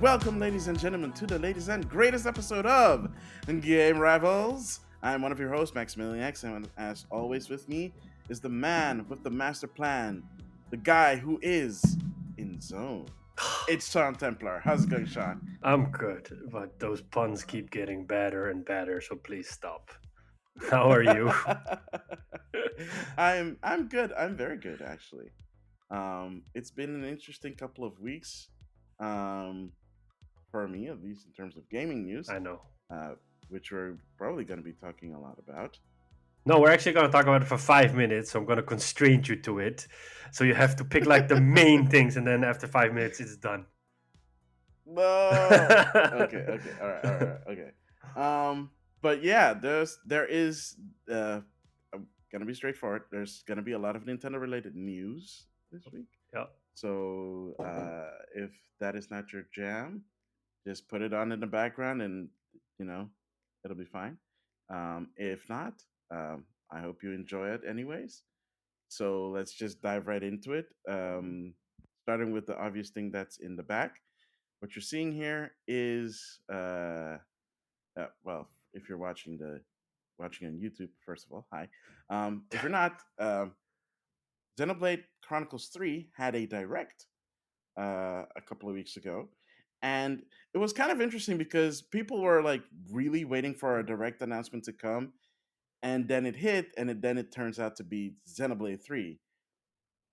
Welcome, ladies and gentlemen, to the latest and greatest episode of Game Rivals. I'm one of your hosts, Maxemillian, and as always, with me is the man with the master plan, the guy who is in zone. It's Sean Templar. How's it going, Sean? I'm good, but those puns keep getting better and better, so please stop. How are you? I'm good. I'm very good, actually. It's been an interesting couple of weeks. Um, for me, at least in terms of gaming news, I know. uh, which we're probably going to be talking a lot about. No, we're actually going to talk about it for 5 minutes, so I'm going to constrain you to it. So you have to pick like the main things, and then after 5 minutes, it's done. No. Okay. All right. Okay. But yeah, there is I'm gonna be straightforward. There's gonna be a lot of Nintendo related news this week. Yeah. So if that is not your jam, just put it on in the background, and you know it'll be fine. If not, I hope you enjoy it anyways. So let's just dive right into it. Starting with the obvious thing that's in the back. What you're seeing here is, well, if you're watching on YouTube, first of all, hi. If you're not, Xenoblade Chronicles 3 had a direct a couple of weeks ago, and it was kind of interesting because people were like really waiting for a direct announcement to come, and then it hit, and then it turns out to be Xenoblade 3,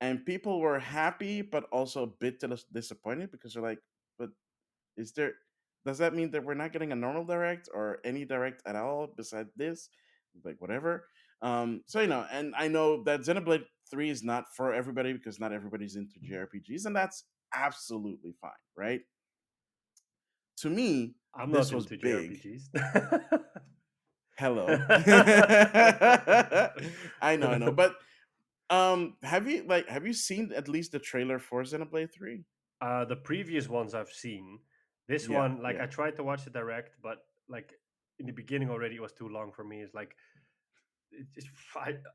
and people were happy but also a bit disappointed because they're like, but is there, does that mean that we're not getting a normal direct or any direct at all besides this? Like whatever. So and I know that Xenoblade 3 is not for everybody because not everybody's into JRPGs, and that's absolutely fine, right? To me, I'm this not was into big. JRPGs. Hello. I know. But have you seen at least the trailer for Xenoblade 3? The previous ones I've seen. This Yeah, one, like, I yeah. tried to watch the direct, but like in the beginning already, it was too long for me. It's like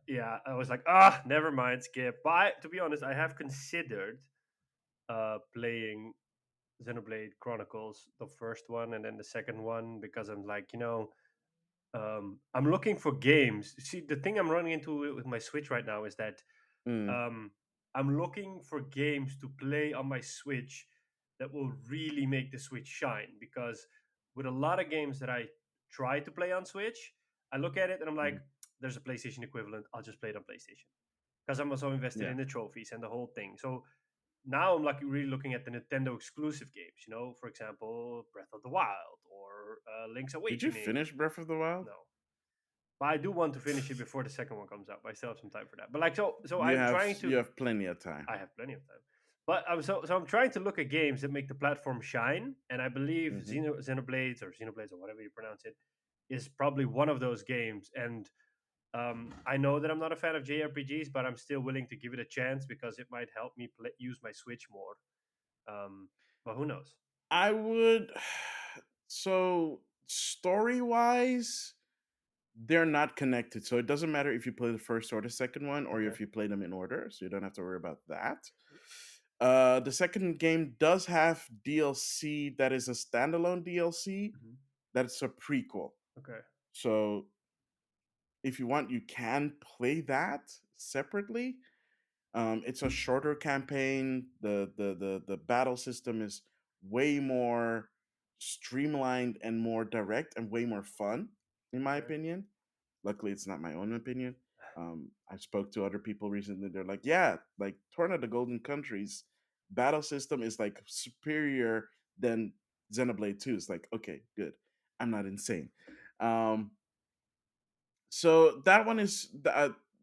yeah, I was like, never mind, skip. But to be honest, I have considered playing Xenoblade Chronicles, the first one, and then the second one, because I'm like, I'm looking for games. See, the thing I'm running into with my Switch right now is that Mm, um, I'm looking for games to play on my Switch that will really make the Switch shine. Because with a lot of games that I try to play on Switch, I look at it and I'm like, mm, there's a PlayStation equivalent. I'll just play it on PlayStation because I'm also invested yeah. in the trophies and the whole thing. So now I'm like really looking at the Nintendo exclusive games. For example, Breath of the Wild or Link's Did you Awakening. finish Breath of the Wild? No, but I do want to finish it before the second one comes out. But I still have some time for that. But like so You I'm have trying you to. have plenty of time. I have plenty of time. But I'm trying to look at games that make the platform shine, and I believe Hmm. Xenoblades or whatever you pronounce it is probably one of those games. And I know that I'm not a fan of JRPGs, but I'm still willing to give it a chance because it might help me use my Switch more. But who knows? I would. So story wise, they're not connected. So it doesn't matter if you play the first or the second one, or Okay. if you play them in order. So you don't have to worry about that. The second game does have DLC that is a standalone DLC. Mhm. That's a prequel. Okay. So if you want, you can play that separately. It's a shorter campaign. The battle system is way more streamlined and more direct and way more fun, in my Okay. opinion. Luckily, it's not my own opinion. I spoke to other people recently. They're like, "Yeah, like Torn of the Golden Countries battle system is like superior than Xenoblade 2." It's like, okay, good. I'm not insane. Um, so that one is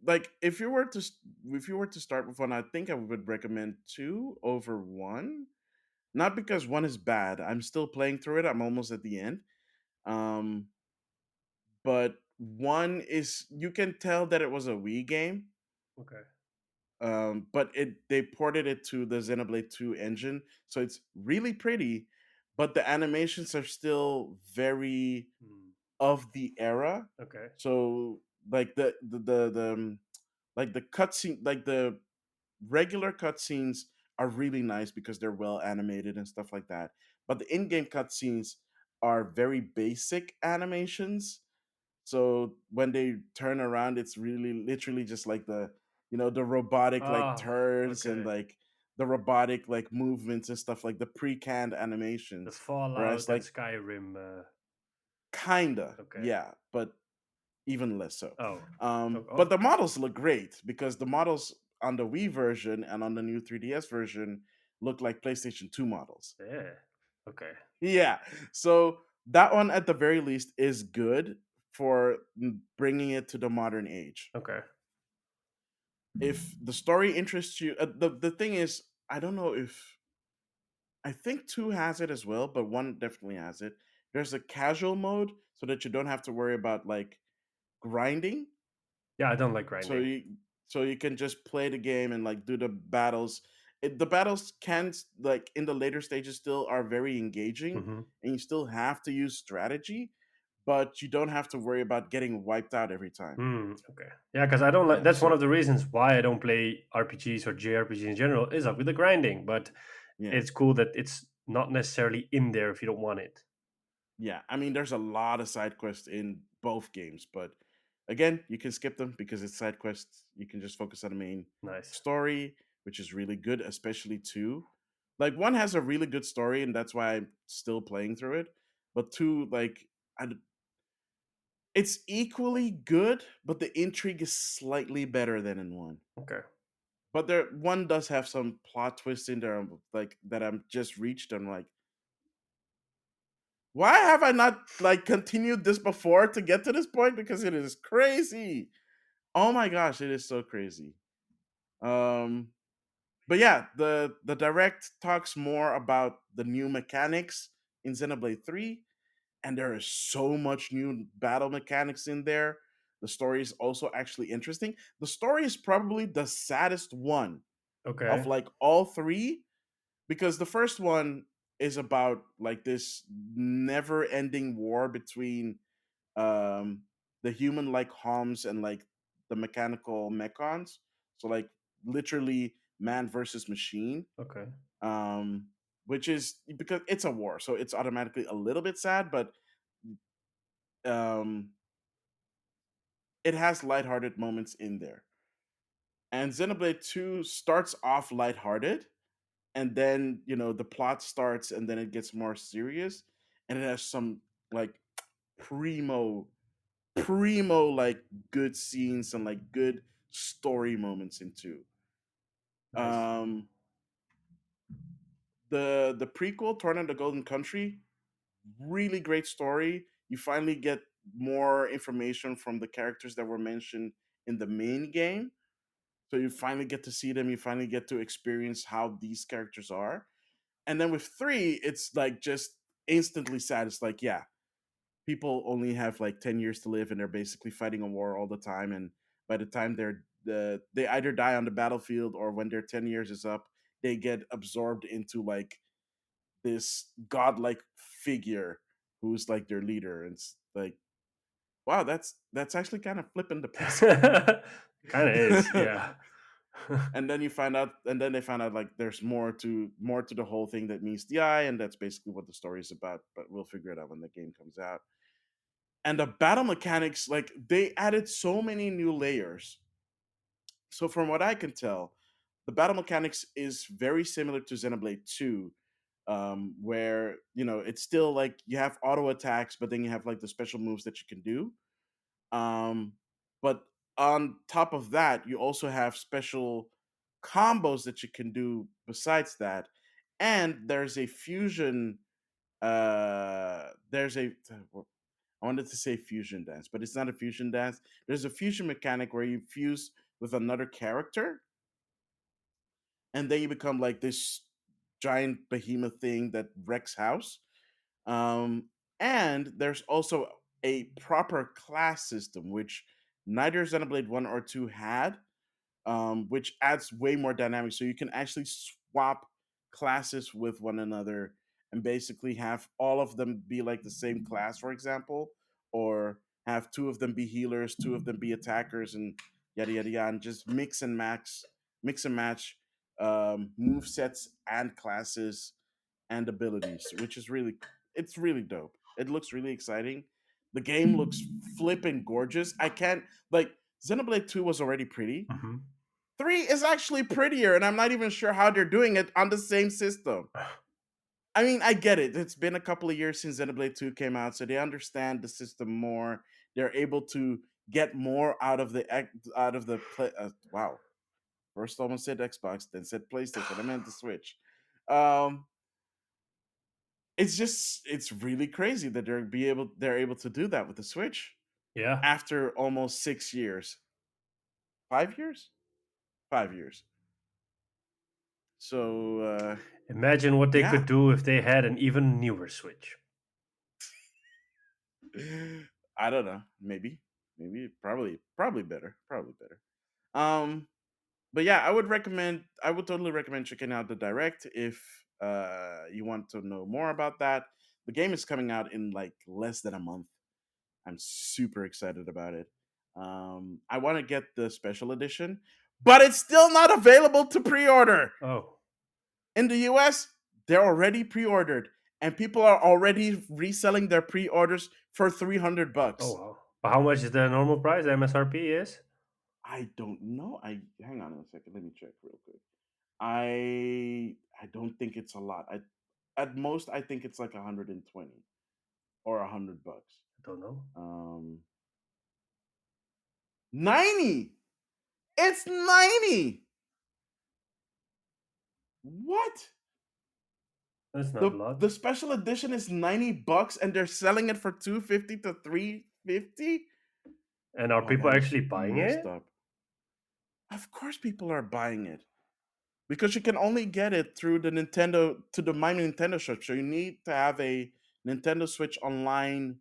like if you were to start with one, I think I would recommend two over one. Not because one is bad. I'm still playing through it. I'm almost at the end. Um, but one is, you can tell that it was a Wii game. Okay. But they ported it to the Xenoblade 2 engine, so it's really pretty, but the animations are still very Hmm. of the era. Okay. So like like the cutscene, like the regular cutscenes are really nice because they're well animated and stuff like that. but the in-game cutscenes are very basic animations. So when they turn around, it's really literally just like the robotic like Oh, turns and okay. like the robotic like movements and stuff like the pre-canned The animations. Whereas Fallout and like Skyrim. kinda, Okay. yeah, but even less so. Oh. Oh, But oh. the models look great because the models on the Wii version and on the new 3DS version look like PlayStation 2 models. Yeah. Okay. Yeah. So that one at the very least is good for bringing it to the modern age. Okay. If the story interests you, the thing is, I don't know if I think 2 has it as well, but 1 definitely has it. There's a casual mode so that you don't have to worry about like grinding. Yeah, I don't like So grinding. you can just play the game and like do the battles. The battles can like in the later stages still are very engaging, Hmm. and you still have to use strategy, but you don't have to worry about getting wiped out every time. Okay. Yeah, because I don't like. Yeah. That's one So of the reasons why I don't play RPGs or JRPGs in general. Is up with the grinding, but yeah, it's cool that it's not necessarily in there if you don't want it. yeah. I mean, there's a lot of side quests in both games, but again, you can skip them because it's side quests. You can just focus on the main Nice. story, which is really good, especially 2. Like 1 has a really good story, and that's why I'm still playing through it. But 2, like, it's equally good, but the intrigue is slightly better than in 1. Okay. But there, 1 does have some plot twists in there, like that I'm just reached. I'm like, why have I not like continued this before to get to this point? Because it is crazy. Oh my gosh, it is so crazy. Um, but yeah, the direct talks more about the new mechanics in Xenoblade 3, and there is so much new battle mechanics in there. The story is also actually interesting. The story is probably the saddest one of Okay. like all 3, because the first one is about like this never-ending war between um the human like homs and like the mechanical mechons. So like literally man versus machine. Okay. um which is because it's a war, so it's automatically a little bit sad, but um it has lighthearted moments in there. And Xenoblade 2 starts off lighthearted, and then the plot starts and then it gets more serious, and it has some like primo like good scenes and like good story moments in 2. Nice. um the prequel Torn in the Golden Country, really great story. You finally get more information from the characters that were mentioned in the main game, so you finally get to see them, you finally get to experience how these characters are. And then with 3, it's like just instantly sad. It's like, yeah, people only have like 10 years to live, and they're basically fighting a war all the time, and by the time they either die on the battlefield, or when their 10 years is up, they get absorbed into like this godlike figure who's like their leader. And it's like, wow, that's actually kind of flippin' depressing. Kind of is. Yeah. And then they found out like there's more to the whole thing that meets the eye, and that's basically what the story is about, but we'll figure it out when the game comes out. And the battle mechanics, like they added so many new layers. So from what I can tell, the battle mechanics is very similar to Xenoblade 2, where it's still like you have auto attacks, but then you have like the special moves that you can do. But on top of that, you also have special combos that you can do besides that. And there's a fusion. There's a I wanted to say fusion dance, but it's not a fusion dance. There's a fusion mechanic where you fuse with another character, and then you become like this giant behemoth thing that wrecks house. Um, and there's also a proper class system, which neither Xenoblade 1 or 2 had, which adds way more dynamics. So you can actually swap classes with one another and basically have all of them be like the same class, for example, or have 2 of them be healers, 2 of them be attackers, and yada yada yada, and just mix and match move sets and classes. and abilities, which is really it's really dope. It looks really exciting. The game looks flipping gorgeous. I can't like Xenoblade 2 was already pretty. Hmm. 3 is actually prettier, and I'm not even sure how they're doing it on the same system. I mean, I get it. It's been a couple of years since Xenoblade 2 came out, so they understand the system more. They're able to get more out of the play. Wow, first almost said Xbox, then said PlayStation. I meant the Switch. Um, it's really crazy that they're able to do that with the Switch Yeah. after almost 6 years, 5 years, 5 years. So Imagine what they yeah, could do if they had an even newer Switch. I don't know. Maybe, probably better, probably better. Um, but yeah, I would totally recommend checking out the direct if you want to know more about that. The game is coming out in like less than a month. I'm super excited about it. I want to get the special edition, but it's still not available to pre-order Oh. in the US. They're already pre-ordered, and people are already reselling their pre-orders for Oh $300. wow. But how much is the normal price? The MSRP is? I don't know. I hang on a second. Let me check real quick. I don't think it's a lot. At most I think it's like 120 or $100. I don't know. 90. It's 90. What? That's not a lot. The special edition is $90 and they're selling it for 250 to 350? And are Oh, people that is actually buying messed it? up. Of course people are buying it. Because you can only get it through the Nintendo to the My Nintendo shop. So you need to have a Nintendo Switch Online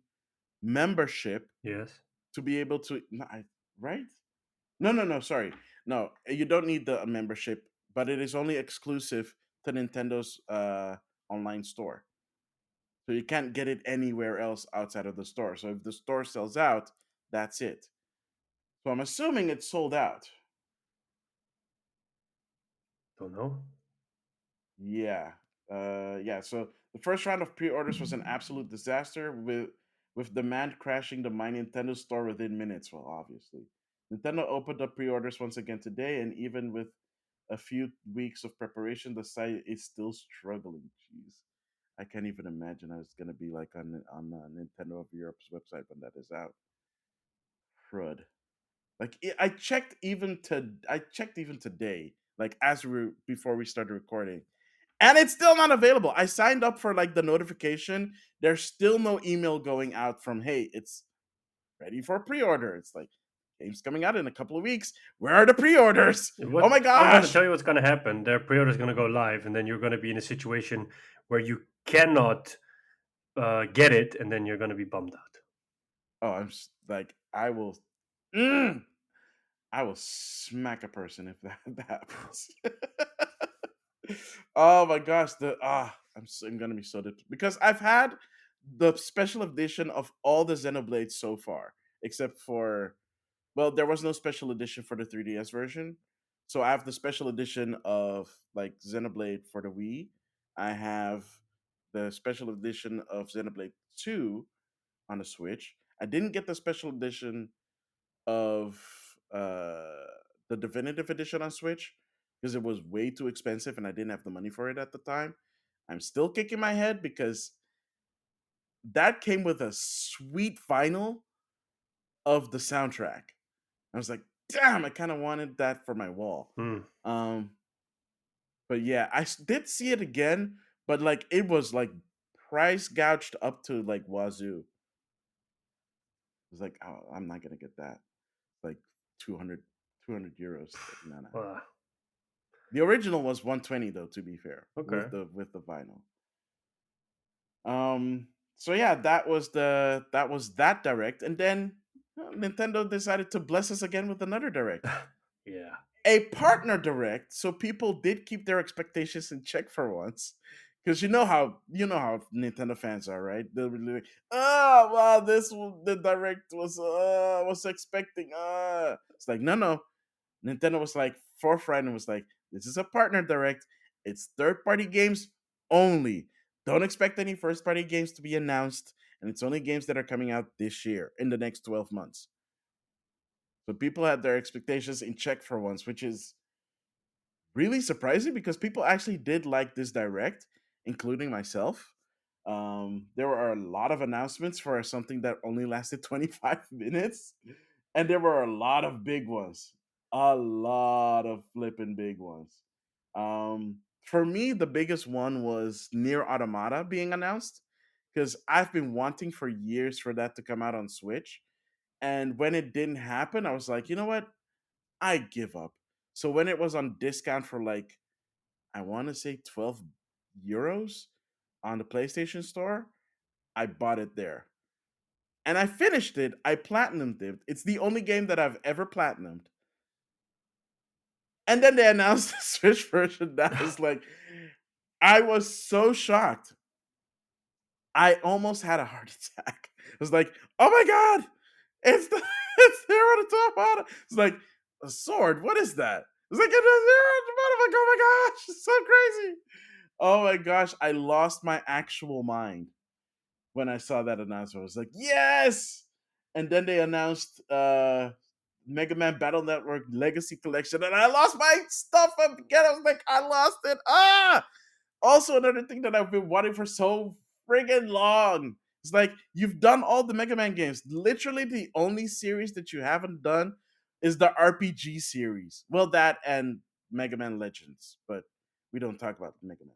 membership Yes. to be able to right? No, sorry. No, you don't need the membership, but it is only exclusive to Nintendo's online store. So you can't get it anywhere else outside of the store. So if the store sells out, that's it. So I'm assuming it's sold out. Don't know. Yeah. Yeah, so the first round of pre-orders was an absolute disaster with demand crashing the My Nintendo store within minutes. Well, obviously. Nintendo opened up pre-orders once again today, and even with a few weeks of preparation, the site is still struggling. Jeez. I can't even imagine how it's gonna be like on Nintendo of Europe's website when that is out. Crud. Like I checked even today, like before we started recording, and it's still not available. I signed up for like the notification. There's still no email going out from hey, it's ready for pre-order. It's like game's coming out in a couple of weeks. Where are the pre-orders? Oh What my I'm gonna tell gosh! you what's gonna happen. Their pre-order is gonna go live, and then you're gonna be in a situation where you cannot get it, and then you're gonna be bummed out. Oh, like mm, I will smack a person if that happens. Oh my gosh, I'm gonna be so because I've had the special edition of all the Xenoblades so far, except for well, there was no special edition for the 3DS version. So I have the special edition of like Xenoblade for the Wii. I have the special edition of Xenoblade 2 on the Switch. I didn't get the special edition of the definitive edition on Switch because it was way too expensive and I didn't have the money for it at the time. I'm still kicking my head because that came with a sweet vinyl of the soundtrack. I was like, damn, I kind of wanted that for my wall. Hmm. Um, but yeah, did see it again, but like it was like price gouged up to like wazoo. It was like, oh, I'm not gonna get that. Like 200, 200 euros. Like, no, no. Wow. The original was 120 though, to be fair, Okay. with the vinyl. So yeah, that was that direct, and then Nintendo decided to bless us again with another direct, Yeah. a partner direct. So people did keep their expectations in check for once, because you know how Nintendo fans are, right? They'll be like, oh wow, the direct was expecting it's like no, Nintendo was like forthright and was like, this is a partner direct. It's third party games only. Don't expect any first party games to be announced, and it's only games that are coming out this year in the next 12 months. So people had their expectations in check for once, which is really surprising because people actually did like this direct, including myself. There were a lot of announcements for something that only lasted 25 minutes, and there were a lot of big ones, a lot of flipping big ones. For me, the biggest one was Near Automata being announced because I've been wanting for years for that to come out on Switch. And when it didn't happen, I was like, you know what? I give up. So when it was on discount for like, I want to say 12 euros on the PlayStation Store, I bought it there. And I finished it. I platinumed it. It's the only game that I've ever platinumed. And then they announced the Switch version. That was like, I was so shocked. I almost had a heart attack. I was like, oh my God, it's the it's there on the top bottom. It's like a sword. What is that? It's like it's there on the bottom. Like, oh my gosh, it's so crazy. Oh my gosh, I lost my actual mind when I saw that announcement. I was like, yes! And then they announced Mega Man Battle Network Legacy Collection, and I lost my stuff again. I was like, I lost it. Ah! Also, another thing that I've been wanting for so friggin' long. It's like you've done all the Mega Man games. Literally, the only series that you haven't done is the RPG series. Well, that and Mega Man Legends, but we don't talk about Mega Man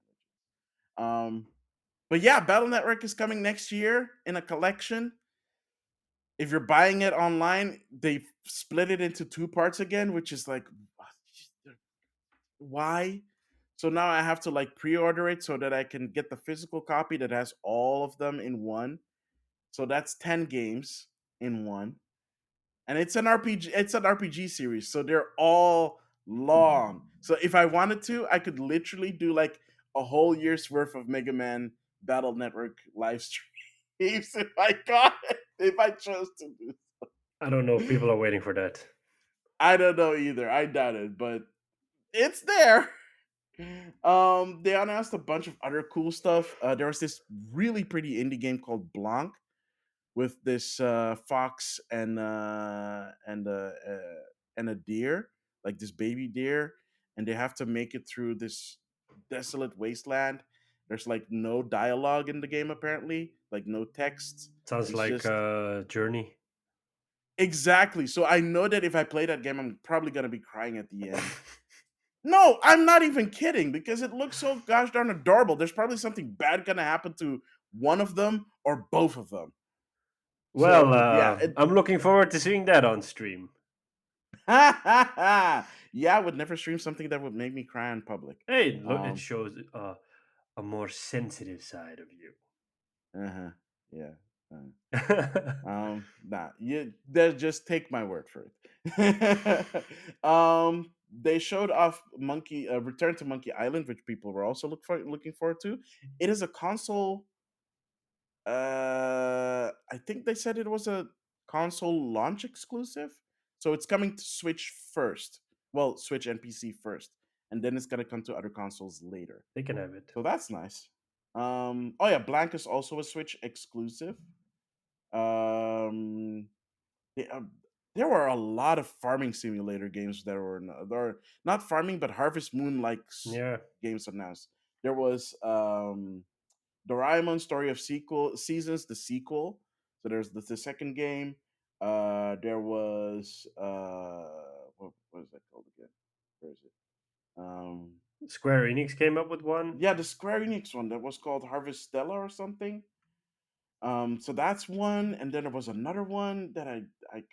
Legends. But yeah, Battle Network is coming next year in a collection. If you're buying it online, they split it into two parts again, which is like, why? So now I have to like pre-order it so that I can get the physical copy that has all of them in one. So that's 10 games in one. And it's an RPG, it's an RPG series, so they're all long. So if I wanted to, I could literally do like a whole year's worth of Mega Man Battle Network live streams if I got it, if I chose to do. I don't know if people are waiting for that. I don't know either. I doubt it, but it's there. They announced a bunch of other cool stuff. There was this really pretty indie game called Blanc with this fox and a deer, like this baby deer, and they have to make it through this desolate wasteland. There's like no dialogue in the game apparently, like no text. Sounds It's like just a journey. exactly. So I know that if I play that game, I'm probably gonna be crying at the end. No, I'm not even kidding because it looks so gosh darn adorable. There's probably something bad gonna happen to one of them or both of them. Well, So yeah, I'm looking forward to seeing that on stream. yeah, I would never stream something that would make me cry in public. Hey, look, it Um, shows a more sensitive side of you. uh-huh, yeah. Nah, you just take my word for it. They showed off Return to Monkey Island, which people were also looking forward to. It is a console. I think they said it was a console launch exclusive, so it's coming to Switch first. Well, Switch and PC first, and then it's gonna come to other consoles later. They can have it. So that's nice. Oh yeah, Blank is also a Switch exclusive. Um, they, there were a lot of farming simulator games that were not farming, but Harvest Moon like Yeah, games announced. There was Doraemon Story of Sequel Seasons, the sequel. So there's the second game. There was what is that called again? Where is it? Um, Square Enix came up with one. yeah, the Square Enix one that was called Harvest Stella or something. So that's one, and then there was another one that I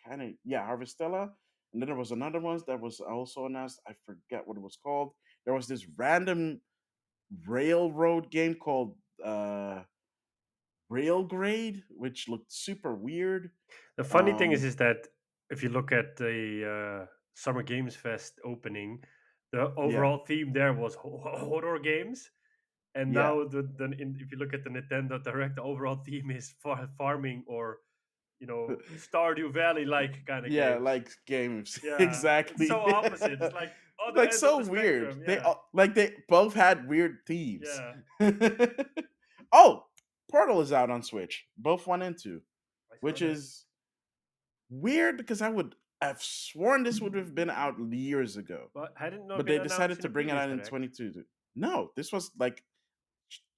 kind of yeah Harvestella, and then there was another one that was also announced. I forget what it was called. There was this random railroad game called Railgrade, which looked super weird. The funny thing Um, is that if you look at the Summer Games Fest opening, the yeah, overall theme there was horror games, and yeah, now if you look at the Nintendo Direct, the overall theme is farming or Stardew Valley like kind of yeah, games. like games Yeah, it's so exactly. opposite. It's like other Like ends of so the weird. spectrum. They Yeah, like they both had weird themes. yeah. Oh, Portal is out on Switch, both one and two, I saw which that, is weird because I would have sworn this would have been out years ago, but had it not but been they announced decided in to the bring it previous out in direct? 22. No, this was like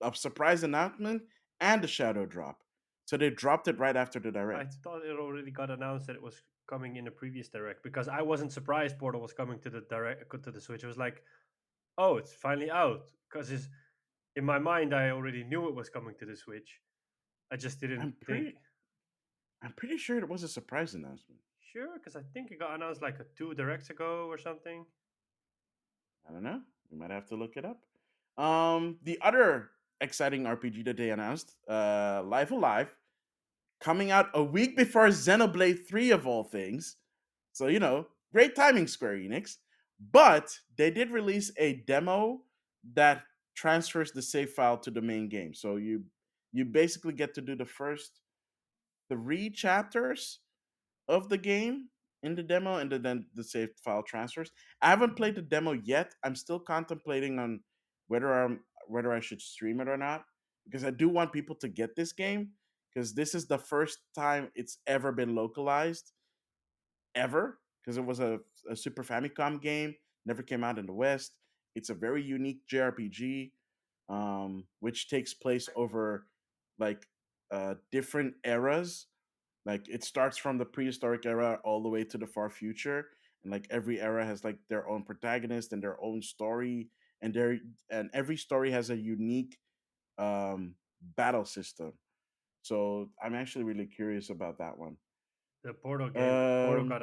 a surprise announcement and a shadow drop. So they dropped it right after the I direct. thought it already got announced that it was coming in the previous direct because I wasn't surprised Portal was coming to the direct to the Switch. I was like, oh, it's finally out because in my mind I already knew it was coming to the Switch. I just didn't I'm think. pretty I'm pretty sure it was a surprise announcement. Sure, because I think it got announced like 2 directs ago or something. I don't know. We might have to look it up. The other exciting RPG that they announced, Life Alive, coming out a week before Xenoblade 3 of all things. So, great timing, Square Enix. But they did release a demo that transfers the save file to the main game. So you basically get to do the first 3 chapters of the game in the demo, and then the save file transfers. I haven't played the demo yet. I'm still contemplating on whether I should stream it or not, because I do want people to get this game, because this is the first time it's ever been localized ever, because it was a Super Famicom game, never came out in the West. It's a very unique JRPG, which takes place over like different eras. Like it starts from the prehistoric era all the way to the far future, and like every era has like their own protagonist and their own story, and every story has a unique battle system. So I'm actually really curious about that one. The Portal got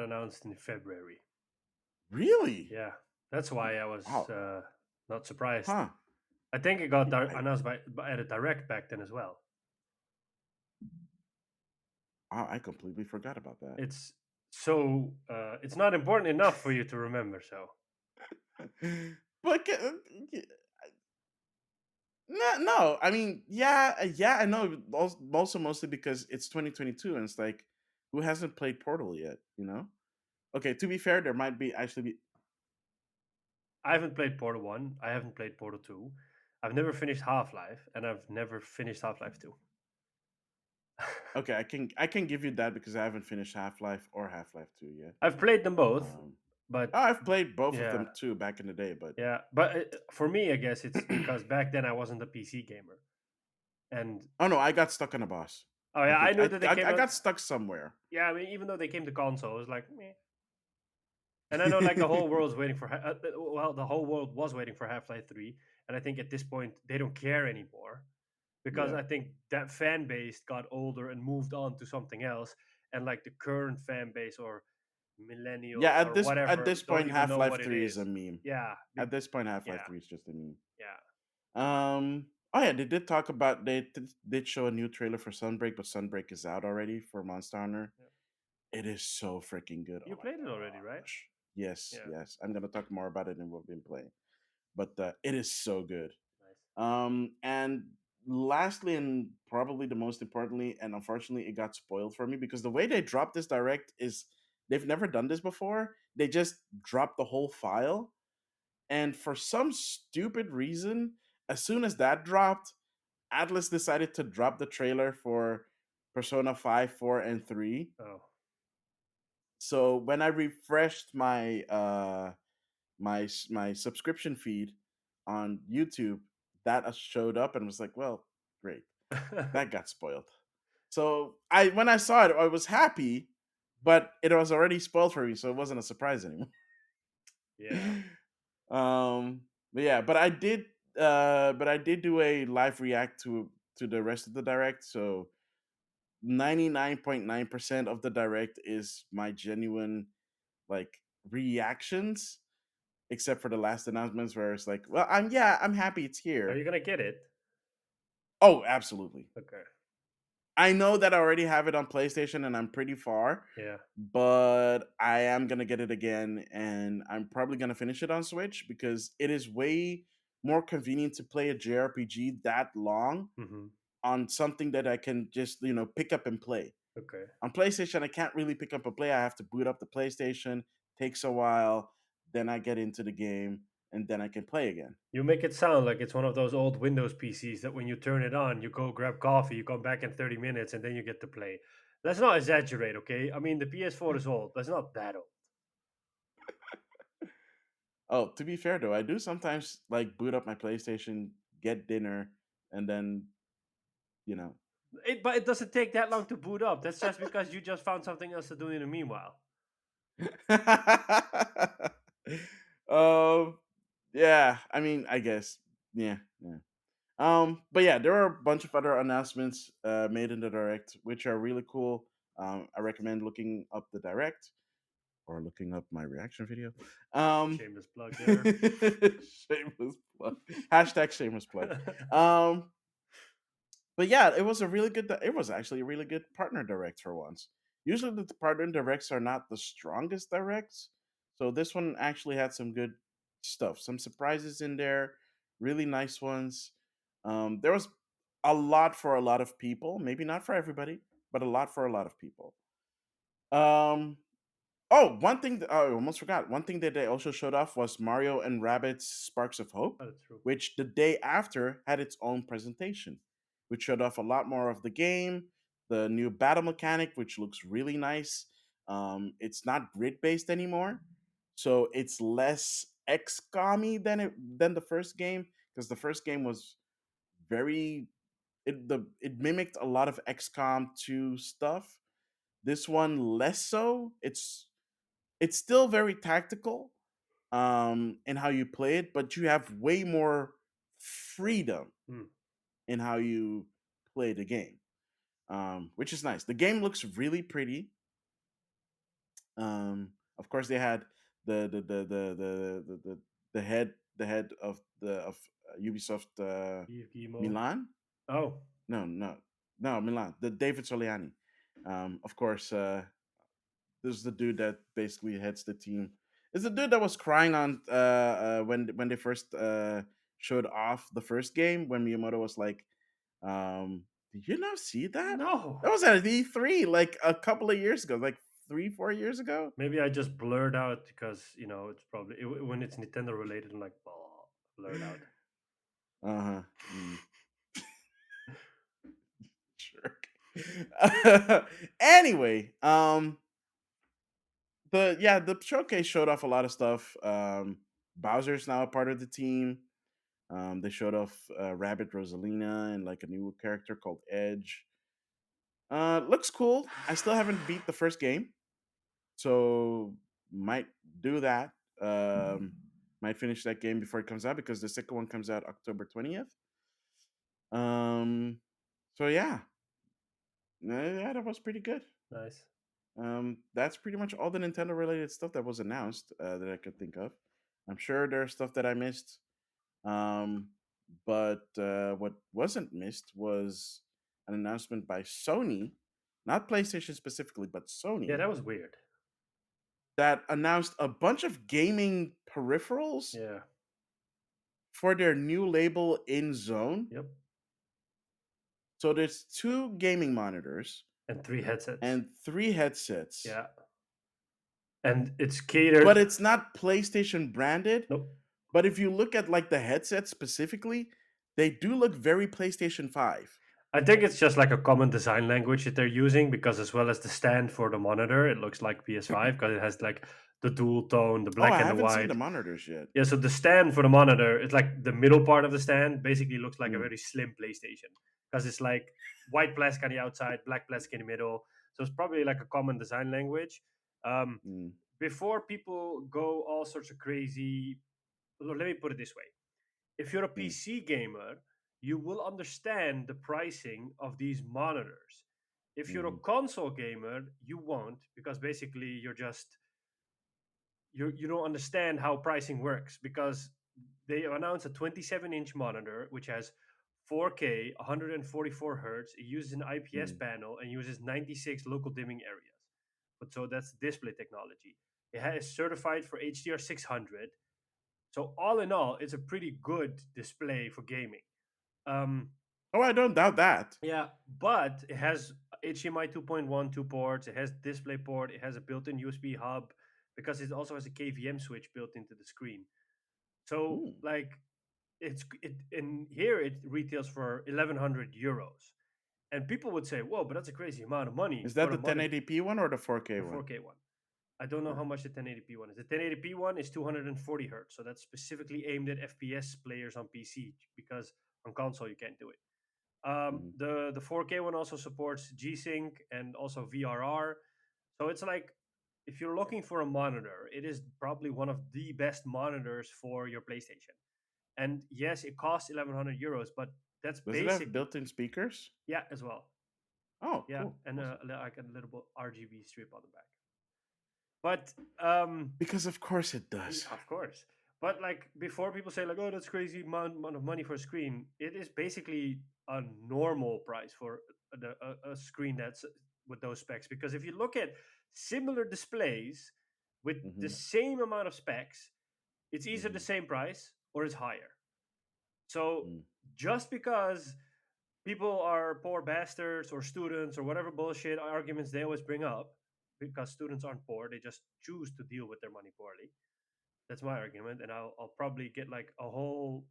Um, announced in February. really? Yeah, that's why I was Wow. not surprised. Huh. I think it got I announced by at a direct back then as well. I completely forgot about that. It's it's not important enough for you to remember. So But no, no. I mean, yeah, yeah. I know. Also, mostly because it's 2022, and it's like, who hasn't played Portal yet? Okay. To be fair, there might be actually be. I haven't played Portal One. I haven't played Portal Two. I've never finished Half Life, and I've never finished Half Life Two. Okay, I can give you that because I haven't finished Half Life or Half Life 2 yet. I've played them both, Um, but I've played both of yeah, them too back in the day, but yeah. But for me, I guess it's because back then I wasn't a PC gamer, and oh no, I got stuck on a boss. oh I yeah, I think knew that they came I out. got stuck somewhere. Yeah, I mean, even though they came to console, it was like, meh. And I know like the whole world's waiting for well, the whole world was waiting for Half Life Three, and I think at this point they don't care anymore because Yeah. I think that fan base got older and moved on to something else, and like the current fan base or Yeah, millennials at or this whatever don't point, even Half know Life what it 3 is a is. meme. Yeah, At this point, Half Life yeah, 3 is just a meme. yeah. Oh yeah, they did talk about did show a new trailer for Sunbreak, but Sunbreak is out already for Monster Hunter. Yeah. It is so freaking good. You Oh my played it already, right? gosh. Yes, Yeah, yes. I'm gonna talk more about it in what we've been playing, but it is so good. nice. And lastly, and probably the most importantly, and unfortunately, it got spoiled for me because the way they dropped this direct is they've never done this before. They just dropped the whole file, and for some stupid reason, as soon as that dropped, Atlas decided to drop the trailer for Persona 5, 4, and 3. Oh, So when I refreshed my subscription feed on YouTube, that showed up and was like, well, great. That got spoiled. So I when I saw it, I was happy, but it was already spoiled for me, so it wasn't a surprise anymore. yeah. But yeah, but I did do a live react to the rest of the direct. So 99.9% of the direct is my genuine like reactions, except for the last announcements where it's like, well, I'm happy it's Are here. you gonna get it? Oh, absolutely. Okay. I know that I already have it on PlayStation and I'm pretty far, Yeah. but I am gonna get it again, and I'm probably gonna finish it on Switch because it is way more convenient to play a JRPG that long Mm-hmm. on something that I can just pick up and play. Okay. On PlayStation, I can't really pick up and play. I have to boot up the PlayStation. Takes a while. Then I get into the game. and then I can play again. You make it sound like it's one of those old Windows PCs that when you turn it on, you go grab coffee, you come back in 30 minutes, and then you get to play. Let's not exaggerate, okay? I mean, the PS4 is old. That's not that old. Oh, to be fair though, I do sometimes like boot up my PlayStation, get dinner, and then you know. But it doesn't take that long to boot up. That's just because you just found something else to do in the meanwhile. um, yeah. I mean, I guess. Yeah, yeah. But yeah, there are a bunch of other announcements made in the direct, which are really cool. I recommend looking up the direct or looking up my reaction video. Shameless plug there. Shameless plug. Hashtag shameless plug. Um, but yeah, it was a really good. It was actually a really good partner direct for once. Usually, the partner directs are not the strongest directs, so this one actually had some good stuff. Some surprises in there, really nice ones. There was a lot for a lot of people. Maybe not for everybody, but a lot for a lot of people. Um, Oh, one thing that, oh, I almost forgot. One thing that they also showed off was Mario and Rabbids Sparks of Hope, Oh, that's true. which the day after had its own presentation, which showed off a lot more of the game, the new battle mechanic, which looks really nice. It's not grid based anymore, so it's less XCOM than the first game, because the first game was very it mimicked a lot of XCOM 2 stuff. This one less so. It's still very tactical in how you play it, but you have way more freedom Hmm. in how you play the game, which is nice. The game looks really pretty. Of course, they had the head of Ubisoft Eve Gimo. Milan. Oh, No, Milan. The David Soliani. Of course, this is the dude that basically heads the team. It's the dude that was crying on when they first showed off the first game when Miyamoto was like, "Did you not see that? no. That was at E3 like a couple of years ago, like 3-4 years ago." Maybe I just blurred out because, it's probably, when it's Nintendo related, I'm like, blurred out. Uh huh. Mm, sure. Anyway, the showcase showed off a lot of stuff. Bowser's now a part of the team. They showed off Rabbit Rosalina and like a new character called Edge. Looks cool. I still haven't beat the first game, so might do that. Might finish that game before it comes out because the second one comes out October 20th. Um, so yeah, that was pretty good. Nice. That's pretty much all the Nintendo related stuff that was announced that I could think of. I'm sure there's stuff that I missed. Um, but what wasn't missed was an announcement by Sony, not PlayStation specifically, but Yeah, Sony, that was weird. that announced a bunch of gaming peripherals Yeah. for their new label In Zone. Yep. So there's two gaming monitors And 3 headsets. and three headsets, Yeah. And it's but catered. it's not PlayStation branded. Nope. But if you look at like the headsets specifically, they do look very PlayStation 5. I think it's just like a common design language that they're using because, as well as the stand for the monitor, it looks like PS5 because it has like the dual tone, the Oh, I black and the haven't seen the white. monitors yet. Yeah, so the stand for the monitor, it's like the middle part of the stand basically looks like a Mm, very slim PlayStation because it's like white plastic on the outside, black plastic in the middle. So it's probably like a common design language. Um, mm, Before people go all sorts of crazy, let me put it this way: if you're a mm, PC gamer, you will understand the pricing of these monitors. If you're a mhm, console gamer, you won't because basically you don't understand how pricing works because they announced a 27-inch monitor which has 4K, 144 hertz. It uses an IPS mm. panel and uses 96 local dimming areas. But so that's display technology. It is certified for HDR 600. So all in all, it's a pretty good display for gaming. Um, Oh, I don't doubt that. yeah, but it has HDMI 2.1 two ports. It has DisplayPort. It has a built-in USB hub because it also has a KVM switch built into the screen. So Ooh. like it in here it retails for 1,100 euros, and people would say, "Whoa, but that's a crazy amount of money Is for that the the monitor, 1080p one or the 4K the one? 4K one." I don't know Oh. how much the 1080p one is. The 1080p one is 240 hertz, so that's specifically aimed at FPS players on PC because on console you can't do it. Mhm. The 4K one also supports G-Sync and also VRR. So it's like if you're looking for a monitor, it is probably one of the best monitors for your PlayStation. And yes, it costs 1,100 euros, but that's Does it have basically, built-in speakers? yeah, as well. Oh, Yeah, cool. and Awesome. like a little RGB strip on the back. But Because of course it does. of course. But like before, people say like, "Oh, that's crazy amount of money for a screen." It is basically a normal price for a screen that's with those specs. Because if you look at similar displays with the Hmm. same amount of specs, it's either the Hmm. same price or it's higher. So Mm. just because people are poor bastards or students or whatever bullshit arguments they always bring up, because students aren't poor, they just choose to deal with their money poorly. That's my argument, and I'll probably get like a whole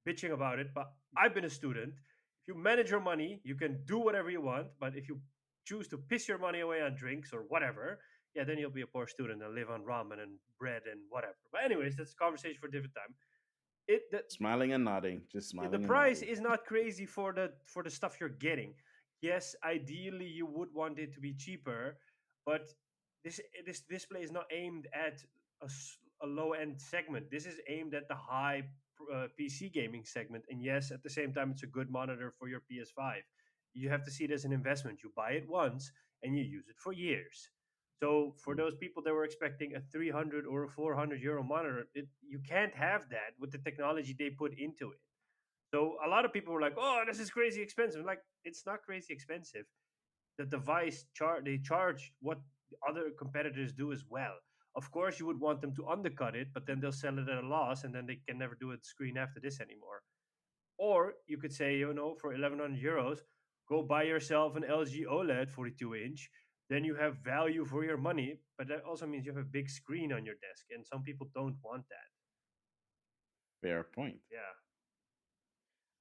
bitching about it. But I've been a student. If you manage your money, you can do whatever you want. But if you choose to piss your money away on drinks or whatever, yeah, then you'll be a poor student and live on ramen and bread and whatever. But anyways, that's a conversation for a different time. It Smiling and nodding, just the smiling and price nodding. is not crazy for the stuff you're getting. Yes, ideally you would want it to be cheaper, but this display is not aimed at a low end segment. This is aimed at the high PC gaming segment. And yes, at the same time, it's a good monitor for your PS5. You have to see it as an investment. You buy it once and you use it for years. So for Mm. those people that were expecting a 300 or a 400 euro monitor, you can't have that with the technology they put into it. So a lot of people were like, "Oh, this is crazy expensive." Like, it's not crazy expensive. The device they charge what other competitors do as well. Of course, you would want them to undercut it, but then they'll sell it at a loss, and then they can never do a screen after this anymore. Or you could say, for 1,100 euros, go buy yourself an LG OLED 42-inch. Then you have value for your money, but that also means you have a big screen on your desk, and some people don't want that. Fair point. Yeah,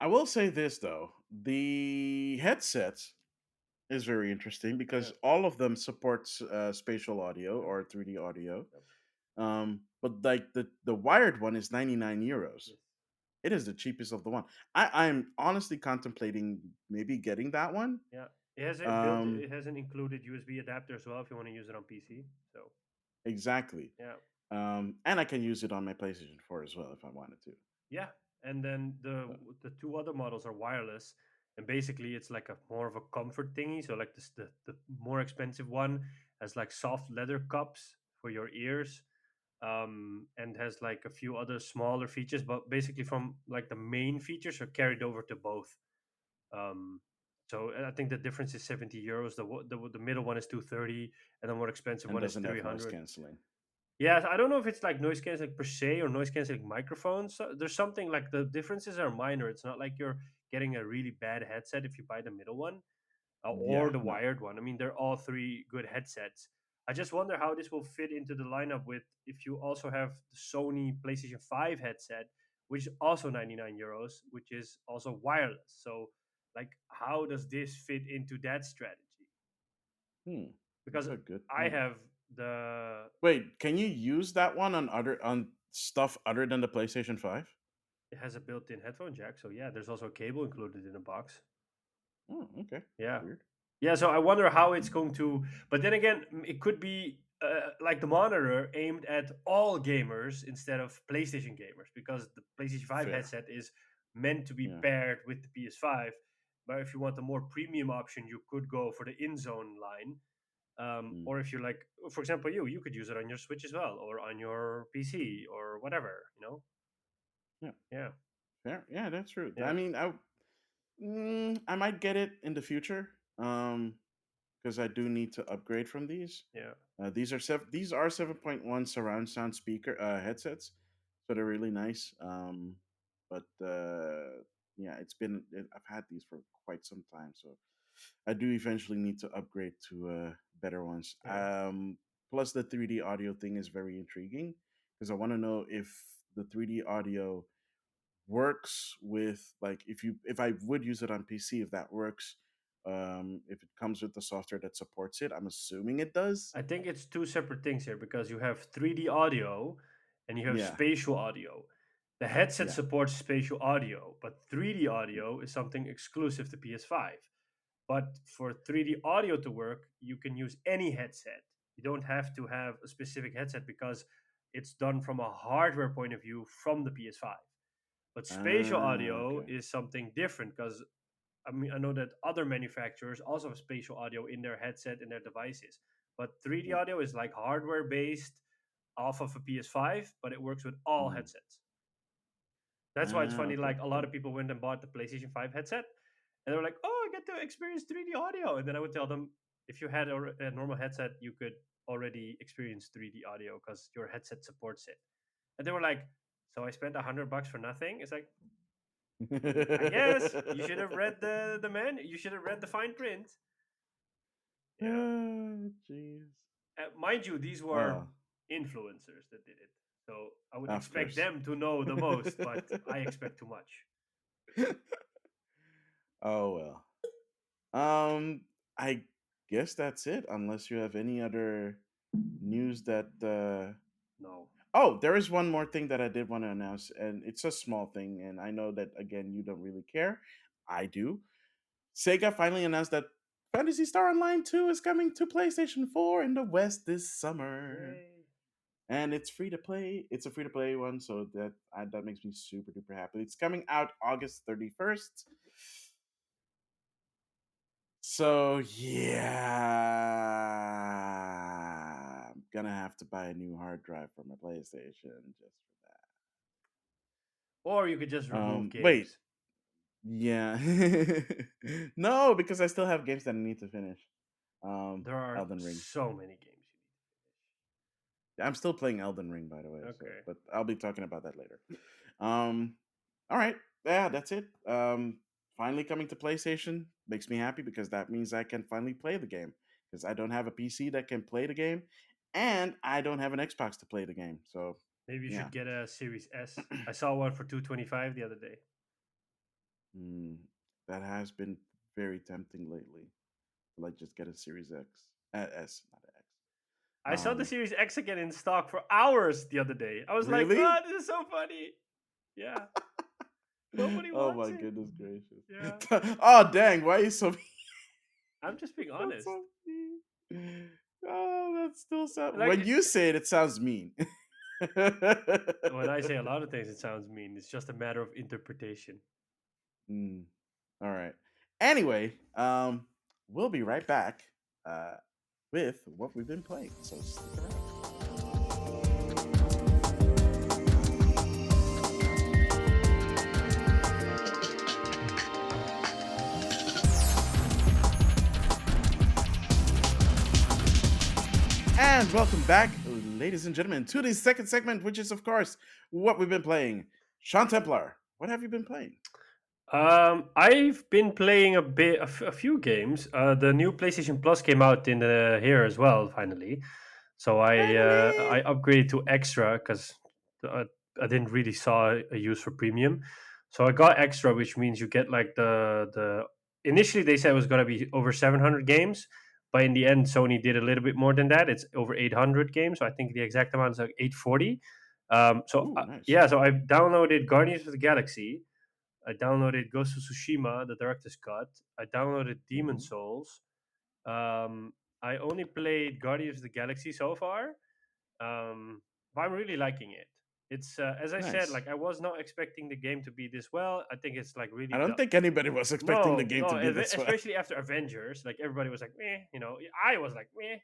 I will say this though, the headset is very interesting yeah, because all of them supports spatial audio yep, or 3D audio. yep, But like the wired one is 99 euros. yes. It is the cheapest of the one. I'm honestly contemplating maybe getting that one. Yeah, it has a built. Um, It has an included USB adapter as well if you want to use it on PC. So exactly. yeah, And I can use it on my PlayStation 4 as well if I wanted to. yeah. And then So, the two other models are wireless, and basically it's like a more of a comfort thingy. So like the more expensive one has like soft leather cups for your ears, and has like a few other smaller features, but basically from like the main features are carried over to both. Um, so I think the difference is 70 euros. The middle one is 230, and the more expensive and one is doesn't have noise 300. canceling. Yeah, I don't know if it's like noise canceling per se or noise canceling microphones. There's something like the differences are minor. It's not like you're getting a really bad headset if you buy the middle one or Yeah, the no. wired one. I mean, they're all three good headsets. I just wonder how this will fit into the lineup with if you also have the Sony PlayStation 5 headset, which is also 99 euros, which is also wireless. So, like, how does this fit into that strategy? Hmm. Because That's a good I point. have the Wait, can you use that one on stuff other than the PlayStation 5? it has a built-in headphone jack. So yeah, there's also a cable included in the box. Oh, okay. Yeah. Weird. Yeah, so I wonder how it's going to. But then again, it could be like the monitor aimed at all gamers instead of PlayStation gamers, because the PlayStation 5 Fair. headset is meant to be Yeah. paired with the PS5. But if you want a more premium option, you could go for the in-zone line. Mm. Or if you like, for example, you could use it on your Switch as well, or on your PC, or whatever. Yeah. Yeah, Fair. Yeah, that's true. I yeah, mean, I might get it in the future. Because I do need to upgrade from these. yeah, These are 7.1 surround sound speaker headsets, so they're really nice. But yeah, I've had these for quite some time, so I do eventually need to upgrade to better ones. yeah, Plus, the 3D audio thing is very intriguing because I want to know if the 3D audio works with, like, if I would use it on PC, if that works, if it comes with the software that supports it. I'm assuming it does. I think it's two separate things here because you have 3D audio and you have Yeah, spatial audio. The headset yeah. supports spatial audio, but 3D audio is something exclusive to PS5. But for 3D audio to work, you can use any headset. You don't have to have a specific headset because it's done from a hardware point of view from the PS5. But spatial audio Okay. is something different because I mean, I know that other manufacturers also have spatial audio in their headset and their devices. But 3D Yeah. audio is like hardware based off of a PS5, but it works with all Mm. headsets. That's why it's funny. Okay. Like a lot of people went and bought the PlayStation 5 headset, and they were like, "Oh, I get to experience 3D audio." And then I would tell them, if you had a normal headset, you could already experience 3D audio because your headset supports it. And they were like, "So I spent $100 for nothing?" It's like, I guess you should have read the man. You should have read the fine print. Yeah. Oh, jeez. Mind you, these were Oh, influencers that did it. So I would of expect course. them to know the most, but I expect too much. Oh well. I guess that's it. Unless you have any other news that. No. Oh, there is one more thing that I did want to announce, and it's a small thing, and I know that again you don't really care. I do. Sega finally announced that Fantasy Star Online 2 is coming to PlayStation 4 in the West this summer. Yay. And it's free to play. It's a free to play one, so that makes me super duper happy. It's coming out August 31st. So yeah, I'm gonna have to buy a new hard drive for my PlayStation just for Or you could just that. remove Wait, games. yeah, no, because I still have games that I need to finish. There are Elden Ring. so many games you I'm still playing Elden Ring, by the way. need to So, finish. Okay. but I'll be talking about that later. Um, all right, yeah, that's it. Finally coming to PlayStation makes me happy because that means I can finally play the game because I don't have a PC that can play the game, and I don't have an Xbox to play the game. So, Maybe you yeah, should get a Series S. I saw one for 225 the other day. mm, that has been very tempting lately. Like, just get a Series X, S, not an X. I saw the Um, Series X again in stock for hours the other day. I was like, really? oh, this is so funny. Yeah. Nobody Oh wants my it. goodness gracious! Yeah. Oh dang! Why are you so I'm just being That's honest. so mean. Oh, that's still so. Like When you say it, it sounds mean. when I say a lot of things, it sounds mean. It's just a matter of interpretation. Mm, all right. Anyway, we'll be right back uh, with what we've been playing. So stick around. And welcome back, ladies and gentlemen, to the second segment, which is, of course, what we've been playing. Sean Templar, what have you been playing? I've been playing a few games. The new PlayStation Plus came out in the here as well, finally. So I Finally! upgraded to extra because uh, I didn't really saw a use for premium. So I got extra, which means you get like the. Initially they said it was gonna be over 700 games, but in the end Sony did a little bit more than that. It's over 800 games. So I think the exact amount is like 840. Ooh, nice. Yeah, so I downloaded Guardians of the Galaxy. I downloaded Ghost of Tsushima, the director's cut. I downloaded Demon Hmm. Souls. I only played Guardians of the Galaxy so far, but I'm really liking it. It's as I said, Nice. like I was not expecting the game to be this well. I think it's like I really don't the think anybody was expecting the no, game no, to be this well. especially after Avengers, like everybody was like, meh, you know. I was like, meh,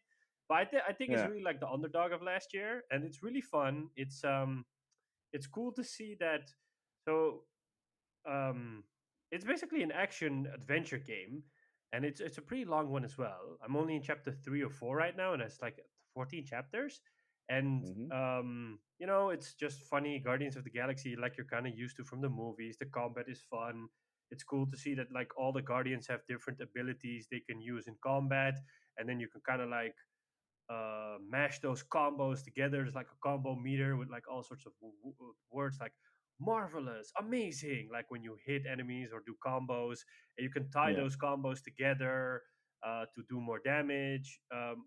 but I think it's Yeah. really like the underdog of last year, and it's really fun. It's cool to see that. So um, it's basically an action adventure game, and it's a pretty long one as well. I'm only in chapter 3 or 4 right now, and it's like 14 chapters. And Hmm. you know, it's just funny Guardians of the Galaxy, like you're kind of used to from the movies. The combat is fun. It's cool to see that like all the Guardians have different abilities they can use in combat, and then you can kind of like mash those combos together. There's like a combo meter with like all sorts of words like marvelous, amazing, like when you hit enemies or do combos, and you can tie Yeah. those combos together to do more damage.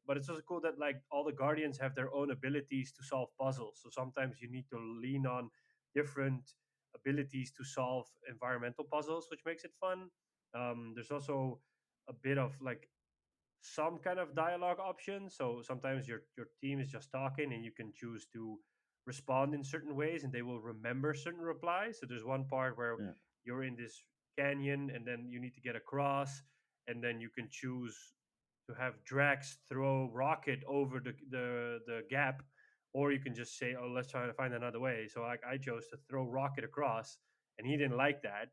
But it's also cool that like all the guardians have their own abilities to solve puzzles. So sometimes you need to lean on different abilities to solve environmental puzzles, which makes it fun. There's also a bit of like some kind of dialogue option. So sometimes your team is just talking, and you can choose to respond in certain ways, and they will remember certain replies. So there's one part where Yeah. you're in this canyon, and then you need to get across, and then you can choose to have Drax throw Rocket over the gap, or you can just say, "Oh, let's try to find another way." So I chose to throw Rocket across, and he didn't like that,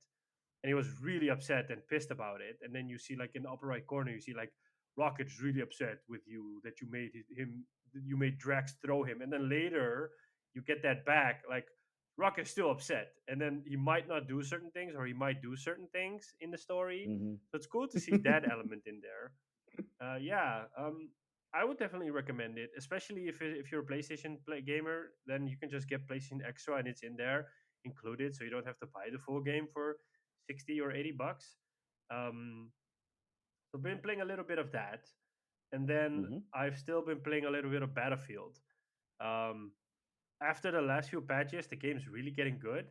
and he was really upset and pissed about it. And then you see like in the upper right corner, you see like Rocket's really upset with you that you made him, you made Drax throw him. And then later you get that back, like Rocket's still upset, and then he might not do certain things, or he might do certain things in the story. Hmm. So it's cool to see that element in there. Yeah, I would definitely recommend it, especially if you're a PlayStation gamer. Then you can just get PlayStation Extra, and it's in there included, so you don't have to buy the full game for 60 or 80 bucks. Um, so I've been playing a little bit of that, and then Hmm. I've still been playing a little bit of Battlefield. Um, After the last few patches, the game's really getting good.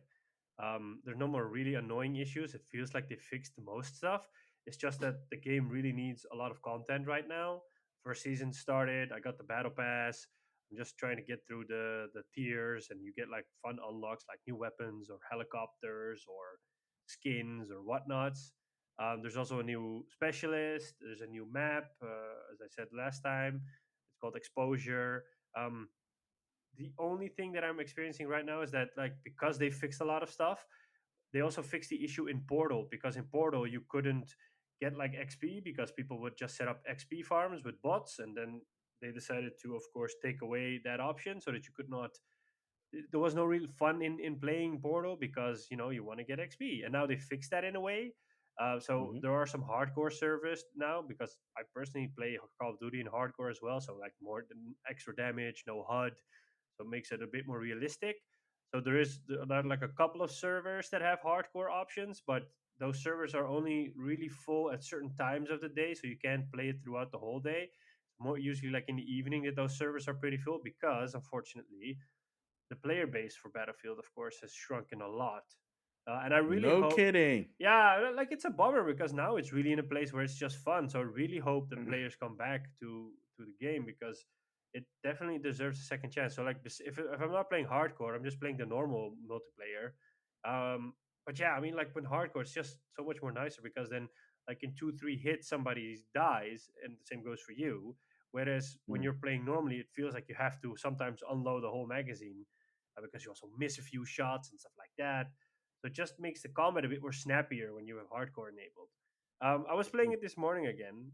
There's no more really annoying issues. It feels like they fixed most stuff. It's just that the game really needs a lot of content right now. First season started. I got the battle pass. I'm just trying to get through the tiers, and you get like fun unlocks like new weapons or helicopters or skins or whatnots. There's also a new specialist. There's a new map. As I said last time, it's called Exposure. Um, the only thing that I'm experiencing right now is that like because they fixed a lot of stuff, they also fixed the issue in Portal, because in Portal you couldn't get like XP because people would just set up XP farms with bots, and then they decided to of course take away that option so that you could not, there was no real fun in playing Portal because you know you want to get XP, and now they fixed that in a way. So Hmm. there are some hardcore servers now because I personally play Call of Duty in hardcore as well. So like more than extra damage, no HUD, so it makes it a bit more realistic. So there are like a couple of servers that have hardcore options, but those servers are only really full at certain times of the day, so you can't play it throughout the whole day. More usually like in the evening that those servers are pretty full because unfortunately the player base for Battlefield, of course, has shrunken a lot. And I really No hope, kidding. yeah, like it's a bummer because now it's really in a place where it's just fun. So I really hope that players come back to the game because it definitely deserves a second chance. So like if I'm not playing hardcore, I'm just playing the normal multiplayer. Um, but yeah, I mean like when hardcore, it's just so much more nicer because then like in 2 3 hits somebody dies, and the same goes for you. Whereas when Mm. you're playing normally, it feels like you have to sometimes unload a whole magazine because you also miss a few shots and stuff like that. So it just makes the combat a bit more snappier when you have hardcore enabled. I was playing Mm. it this morning again,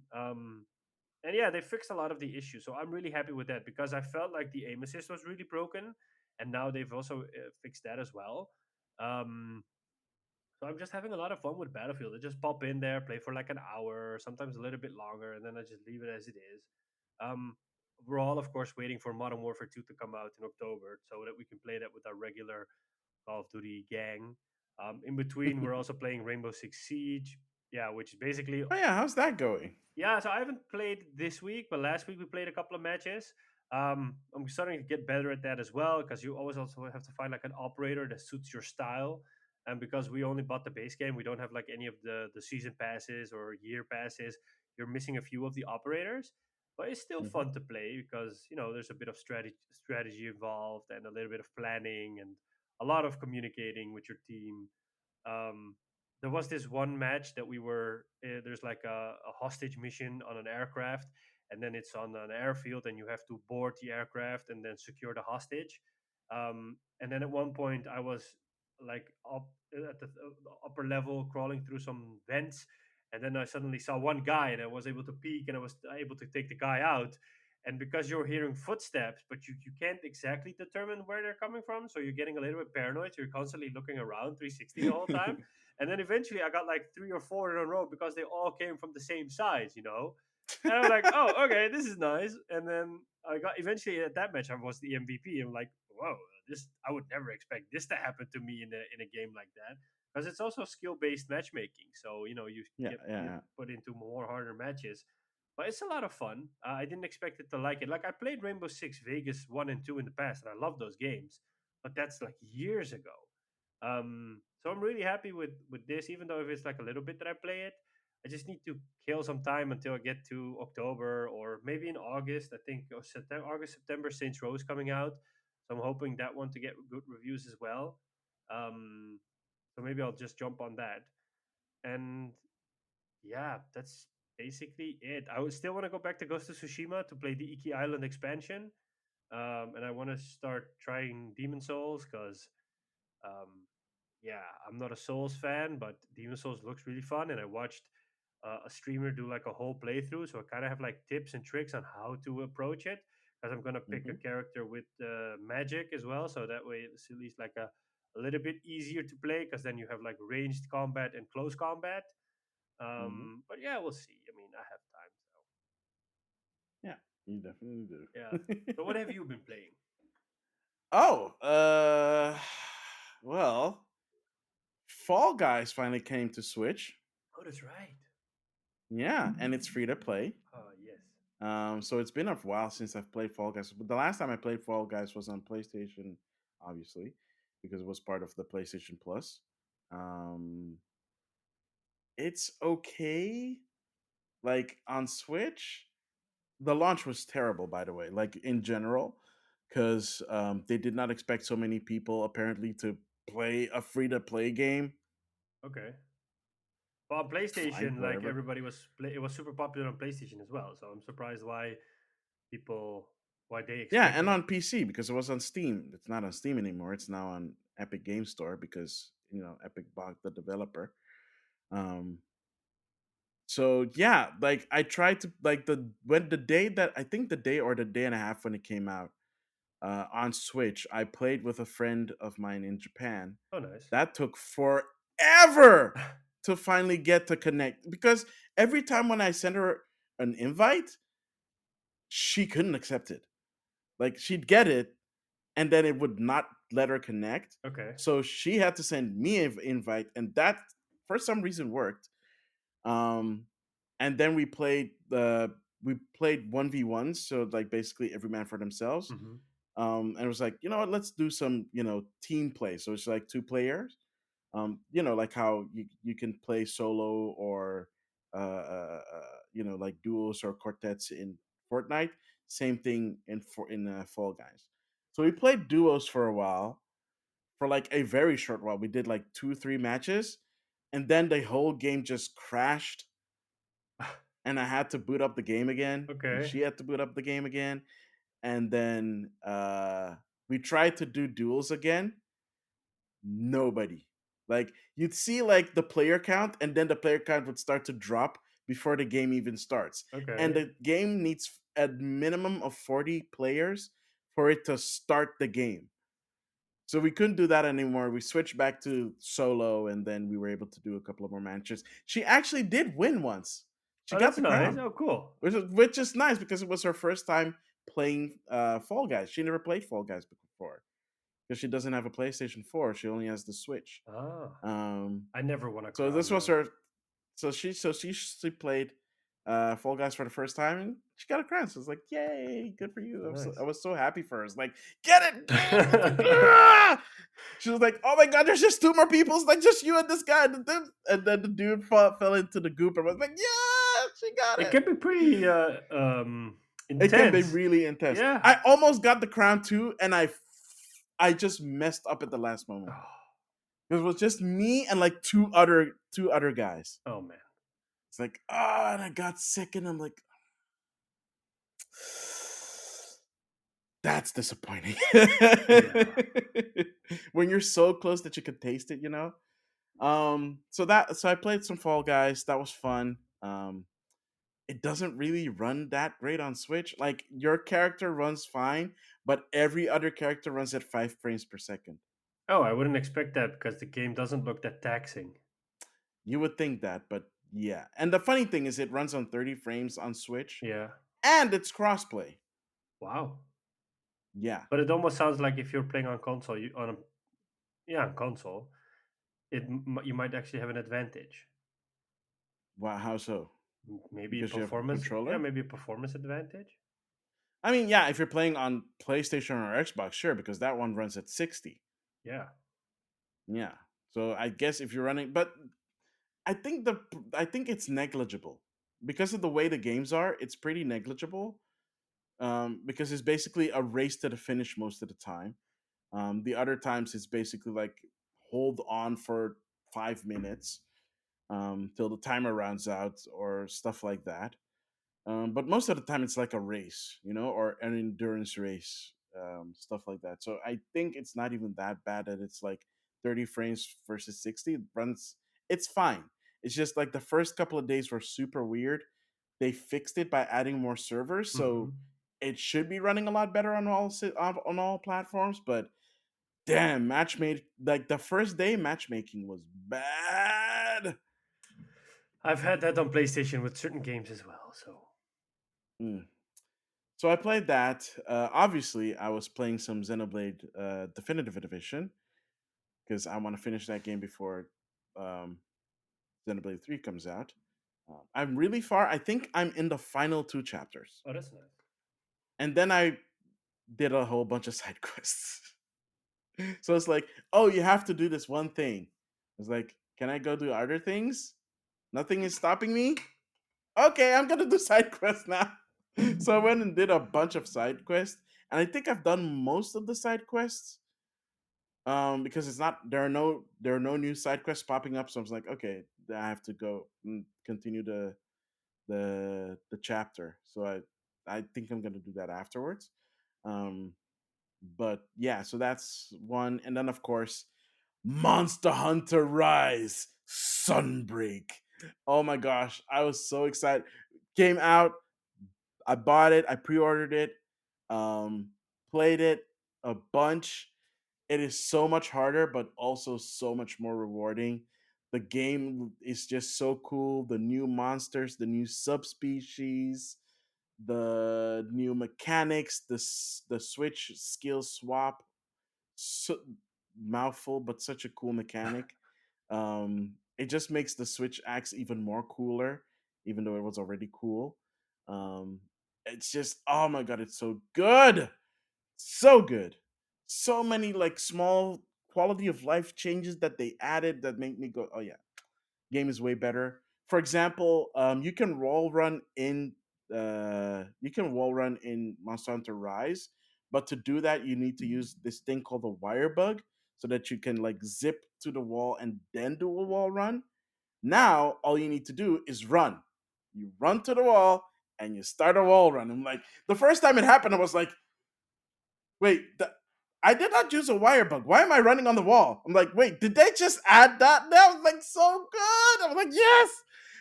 and yeah, they fixed a lot of the issues. So I'm really happy with that because I felt like the aim assist was really broken, and now they've also fixed that as well. Um, so I'm just having a lot of fun with Battlefield. I just pop in there, play for like an hour, sometimes a little bit longer, and then I just leave it as it is. Um, we're all, of course, waiting for Modern Warfare 2 to come out in October so that we can play that with our regular Call of Duty gang. In between, we're also playing Rainbow Six Siege, yeah, which is basically, Oh yeah, how's that going? yeah, so I haven't played this week, but last week we played a couple of matches. I'm starting to get better at that as well because you always also have to find like an operator that suits your style. And because we only bought the base game, we don't have like any of the season passes or year passes. You're missing a few of the operators, but it's still Hmm. fun to play because you know there's a bit of strategy involved and a little bit of planning and a lot of communicating with your team. um, there was this one match that we were there's like a hostage mission on an aircraft, and then it's on an airfield and you have to board the aircraft and then secure the hostage. And then at one point I was like up at the upper level crawling through some vents, and then I suddenly saw one guy and I was able to peek and I was able to take the guy out. And because you're hearing footsteps but you can't exactly determine where they're coming from, so you're getting a little bit paranoid, so you're constantly looking around 360 the whole time. And then eventually I got like 3 or 4 in a row because they all came from the same sides, you know. And I'm like, oh, okay, this is nice. And then I got eventually at that match, I was the MVP. I'm like, whoa, this I would never expect this to happen to me in a game like that because it's also skill based matchmaking. So you Yeah, get yeah, put into more harder matches, but it's a lot of fun. I didn't expect it to like it. Like I played Rainbow Six Vegas 1 and 2 in the past, and I love those games, but that's like years ago. So I'm really happy with this, even though if it's like a little bit that I play it. I just need to kill some time until I get to October or maybe in August. I think September, August, September, Saints Row is coming out, so I'm hoping that one to get good reviews as well. Um, so maybe I'll just jump on that. And yeah, that's basically it. I would still want to go back to Ghost of Tsushima to play the Iki Island expansion, and I want to start trying Demon Souls because um, yeah, I'm not a Souls fan, but Demon Souls looks really fun, and I watched a streamer do like a whole playthrough, so I kind of have like tips and tricks on how to approach it. Because I'm gonna pick a hmm character with magic as well, so that way it's at least like a little bit easier to play. Because then you have like ranged combat and close combat. hmm But yeah, we'll see. I mean, I have time, so yeah, you definitely yeah. do. So what have you been playing? Oh, well, Fall Guys finally came to Switch. Oh, that's right. Yeah, and it's free to play. Oh yes. So it's been a while since I've played Fall Guys. But the last time I played Fall Guys was on PlayStation, obviously, because it was part of the PlayStation Plus. Um, it's okay. Like on Switch, the launch was terrible, by the way. Like in general, because they did not expect so many people apparently to play a free to play game. Okay. Well, on Fine, PlayStation, like whatever. everybody it was super popular on PlayStation as well. So I'm surprised why people why they Yeah, and expected it. on PC because it was on Steam. It's not on Steam anymore. It's now on Epic Game Store because Epic bought the developer. Um, so yeah, like I tried to like the day that I think the day or the day and a half when it came out on Switch, I played with a friend of mine in Japan. Oh, nice. That took forever to finally get to connect because every time when I sent her an invite, she couldn't accept it. Like she'd get it and then it would not let her connect. Okay. So she had to send me an invite, and that for some reason worked. Um, and then we played 1v1s, so like basically every man for themselves. Hmm. And it was like, you know what, let's do some team play. So it's like two players. Like how you can play solo or like duos or quartets in Fortnite. Same thing in Fall Guys. So we played duos for a while, for like a very short while. We did like 2 3 matches, and then the whole game just crashed, and I had to boot up the game again, and Okay. she had to boot up the game again, and then we tried to do duels again. Nobody. Like you'd see like the player count, and then the player count would start to drop before the game even starts. And Okay. the game needs a minimum of 40 players for it to start the game. So we couldn't do that anymore. We switched back to solo, and then we were able to do a couple of more matches. She actually did win once. She Oh, got that's the nice. crown, Oh, cool. which is nice because it was her first time playing Fall Guys. She never played Fall Guys before because she doesn't have a PlayStation 4. She only has the Switch. Ah, Um, I never won a so crown this was though. her. So she played Fall Guys for the first time, and she got a crown. So it's like, yay, good for you. I Nice. was so happy for her. It's like, get it, yeah! She was like, oh my god, there's just two more people. It's like just you and this guy, and then the dude fell into the goop, and was like, yeah, she got It it. can be pretty It can be intense. really intense. Yeah. I almost got the crown too, and I just messed up at the last moment. It was just me and like two other guys. Oh man. It's like, and I got sick, and I'm like, that's disappointing. Yeah. When you're so close that you could taste it. So I played some Fall Guys. That was fun. It doesn't really run that great on Switch. Like your character runs fine, but every other character runs at 5 frames per second. Oh, I wouldn't expect that because the game doesn't look that taxing. You would think that, but Yeah. And the funny thing is, it runs on 30 frames on Switch, Yeah. and it's crossplay. Wow. Yeah. But it almost sounds like if you're playing on console, on console, you might actually have an advantage. Wow. How so? Maybe Because you have a performance. Yeah, controller? maybe a performance advantage. I mean, yeah, if you're playing on PlayStation or Xbox, sure, because that one runs at 60. Yeah. Yeah. So I guess if you're running, but I think I think it's negligible because of the way the games are. It's pretty negligible because it's basically a race to the finish most of the time. The other times it's basically like hold on for 5 minutes till the timer runs out or stuff like that. But most of the time it's like a race, or an endurance race, stuff like that. So I think it's not even that bad that it's like 30 frames versus 60. It runs, it's fine. It's just like the first couple of days were super weird. They fixed it by adding more servers, so Hmm. it should be running a lot better on all platforms. But damn, matchmade like the first day matchmaking was bad. I've had that on PlayStation with certain games as well. So Mm. So I played that. Obviously, I was playing some Xenoblade Definitive Edition because I want to finish that game before um, Xenoblade 3 comes out. I'm really far. I think I'm in the final two chapters. oh, that's nice. And then I did a whole bunch of side quests. So it's like, oh, you have to do this one thing. It's like, can I go do other things? Nothing is stopping me? Okay, I'm going to do side quests now. So I went and did a bunch of side quests. And I think I've done most of the side quests. Because it's not there are no new side quests popping up, so I was like, okay, I have to go and continue the chapter. So I think I'm gonna do that afterwards. Um, but yeah, so that's one, and then of course, Monster Hunter Rise Sunbreak. Oh my gosh, I was so excited. Came out, I bought it, I pre-ordered it, um, played it a bunch. It is so much harder, but also so much more rewarding. The game is just so cool. The new monsters, the new subspecies, the new mechanics, the switch skill swap. So, mouthful, but such a cool mechanic. It just makes the switch axe even more cooler, even though it was already cool. It's just, oh my god, it's so good, so good. So many like small quality of life changes that they added that make me go, oh yeah, game is way better. For example, you can wall run in Monster Hunter Rise, but to do that you need to use this thing called the wire bug so that you can like zip to the wall and then do a wall run. Now all you need to do is run. You run to the wall and you start a wall run. I'm like, the first time it happened, I was like, wait, I did not use a wire bug. Why am I running on the wall? I'm like, wait, did they just add that? That was like so good. I'm like, yes,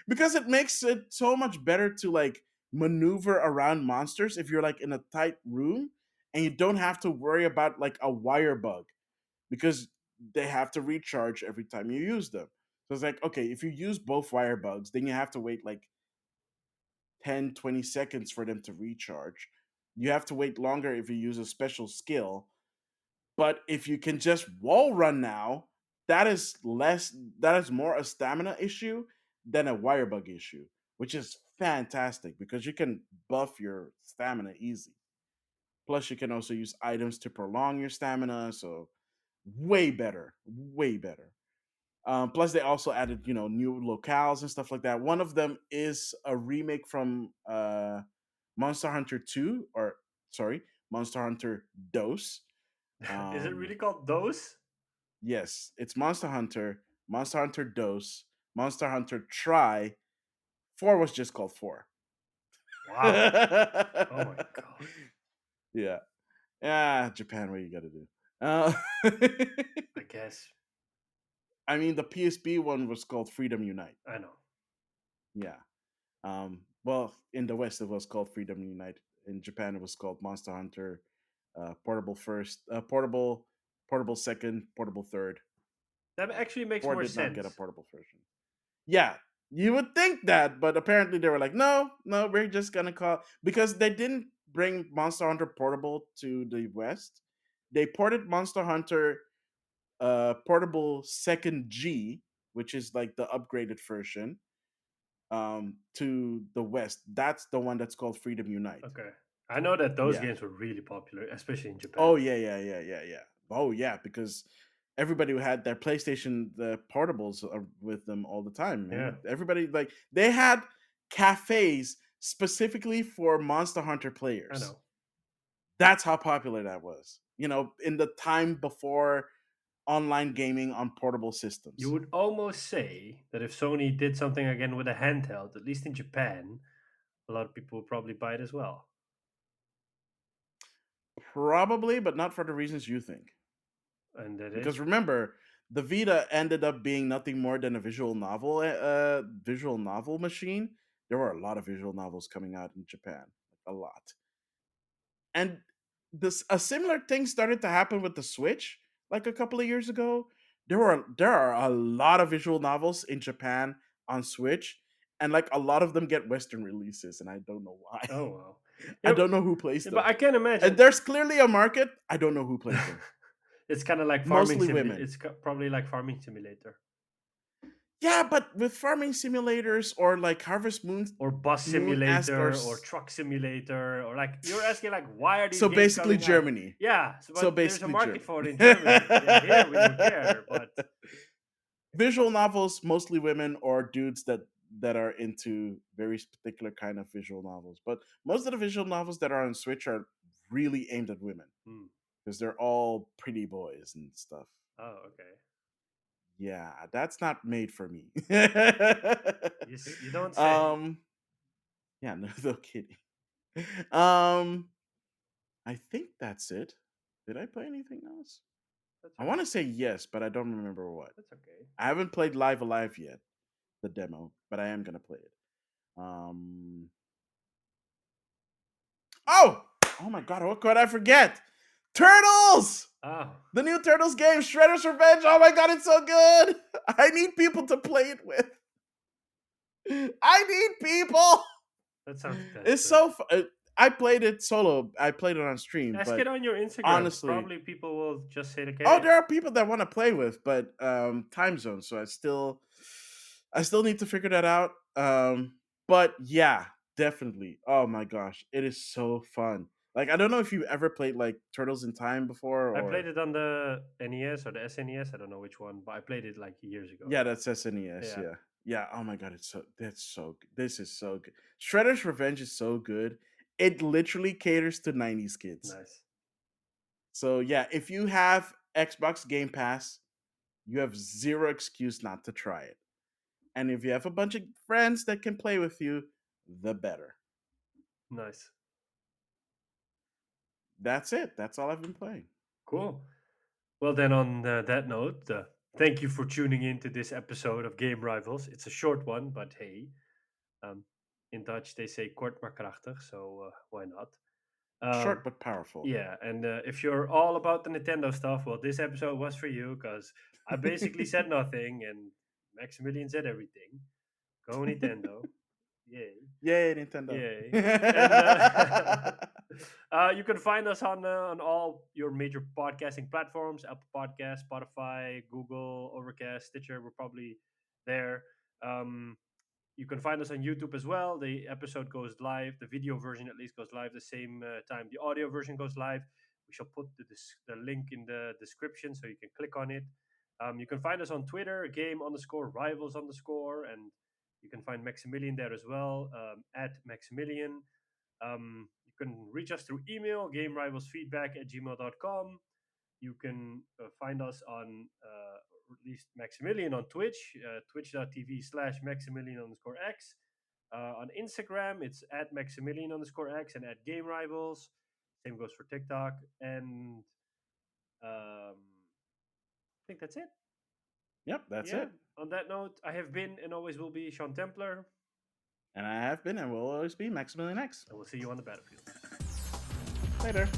because it makes it so much better to like maneuver around monsters if you're like in a tight room and you don't have to worry about like a wire bug because they have to recharge every time you use them. So it's like, okay, if you use both wire bugs, then you have to wait like 10, 20 seconds for them to recharge. You have to wait longer if you use a special skill, but if you can just wall run now, that is more a stamina issue than a wire bug issue, which is fantastic because you can buff your stamina easy. Plus you can also use items to prolong your stamina, so way better, way better. Plus they also added, new locales and stuff like that. One of them is a remake from Monster Hunter 2, or sorry, Monster Hunter Dose. Is it Um, really called those? Yes, it's Monster Hunter Dose, Monster Hunter Try. 4 was just called 4. Wow. Oh Yeah. my god. Yeah, Japan, what you got to do? Uh, I guess. I mean, the PSP one was called Freedom Unite. I know. Yeah. Well, in the West, it was called Freedom Unite. In Japan, it was called Monster Hunter Portable First, Portable Second, Portable Third. That actually makes 4 more did not get a sense. portable version. Yeah, You would think that, but apparently they were like, no, no, we're just gonna call because they didn't bring Monster Hunter Portable to the West. They ported Monster Hunter Portable Second G, which is like the upgraded version, to the West. That's the one that's called Freedom Unite. Okay. I know that those Yeah. games were really popular, especially in Oh Japan. yeah, yeah, yeah, yeah, yeah. Oh yeah, because everybody who had their PlayStation the portables are with them all the time, Yeah, man. Everybody like they had cafes specifically for Monster Hunter I players. know. That's how popular that was. In the time before online gaming on portable You systems. would almost say that if Sony did something again with a handheld, at least in Japan, a lot of people would probably buy it as well. Probably, but not for the reasons you think. And that is Because remember, the Vita ended up being nothing more than a visual novel machine. There were a lot of visual novels coming out in Japan, like a lot. And this a similar thing started to happen with the Switch, like a couple of years ago. There are a lot of visual novels in Japan on Switch, and like a lot of them get Western releases, and I don't know why. oh wow. I Yeah, don't know who plays but them. I can And imagine there's clearly a market. I don't know who plays them. it's kind of like farming Mostly simulator. women. Probably like farming simulator Yeah, but with farming simulators or like Harvest or bus Moon esque or simulator or truck simulator or like you're asking like why are these so games basically coming out? Germany. Yeah, So but there's a basically market for it Germany. in Germany. Yeah, here we don't care, but Visual novels, mostly women or dudes that are into very particular kind of visual novels. But most of the visual novels that are on Switch are really aimed at women hmm. because they're all pretty boys and stuff. Oh, okay. Yeah, that's not made for me. You don't say. um, yeah, no kidding. Um, I think that's it. Did I play anything else? That's I okay. want to say yes, but I don't remember what. That's okay. I haven't played Live Alive yet, the demo, but I am gonna play it. Um. Oh, oh my God! What could I forget? Turtles. Oh, The new Turtles game, Shredder's Revenge. Oh my God, it's so good. I need people to play it with. I need people. that sounds It's desperate. so. I played it solo. I played it on stream, Ask but it on your Instagram. honestly, Probably people will just say, oh, okay. there are people that want to play with, but time zone. So I still need to figure that out. But yeah, definitely. Oh my gosh, it is so fun. Like I don't know if you ever played like Turtles in Time before, I played or it on the NES or the SNES. I don't know which one, but I played it like years ago. yeah, that's SNES. Yeah, Yeah, yeah. Oh my god, that's so good. This is so good. Shredder's Revenge is so good. It literally caters to '90s kids. nice. So yeah, if you have Xbox Game Pass, you have zero excuse not to try it. And if you have a bunch of friends that can play with you, the better. Nice. That's it. That's all I've been playing. Cool. Well, then, on that note, thank you for tuning in to this episode of Game Rivals. It's a short one, but hey, um, in Dutch they say kort maar krachtig, so why not? Short but powerful. Yeah, and if you're all about the Nintendo stuff, well, this episode was for you because I basically said nothing and Maximilian said everything. Go Nintendo. Yay. Yay, Nintendo. Yay. And you can find us on all your major podcasting platforms: Apple Podcasts, Spotify, Google, Overcast, Stitcher. We're probably there. Um, you can find us on YouTube as well. The episode goes live, the video version at least goes live the same time the audio version goes live. We shall put the link in the description so you can click on it. You can find us on Twitter, game underscore rivals underscore, and you can find Maximilian there as well, at Maximilian. You can reach us through email, gamerivalsfeedback@gmail.com. You can find us on at least Maximilian on Twitch, twitch.tv/Maximilian underscore X. On Instagram, it's at Maximilian underscore X and at Game Rivals. Same goes for TikTok. And I think that's it. Yep, that's Yeah. it. On that note, I have been and always will be Sean Templar. And I have been and will always be Maximilian X. And we'll see you on the battlefield. Later.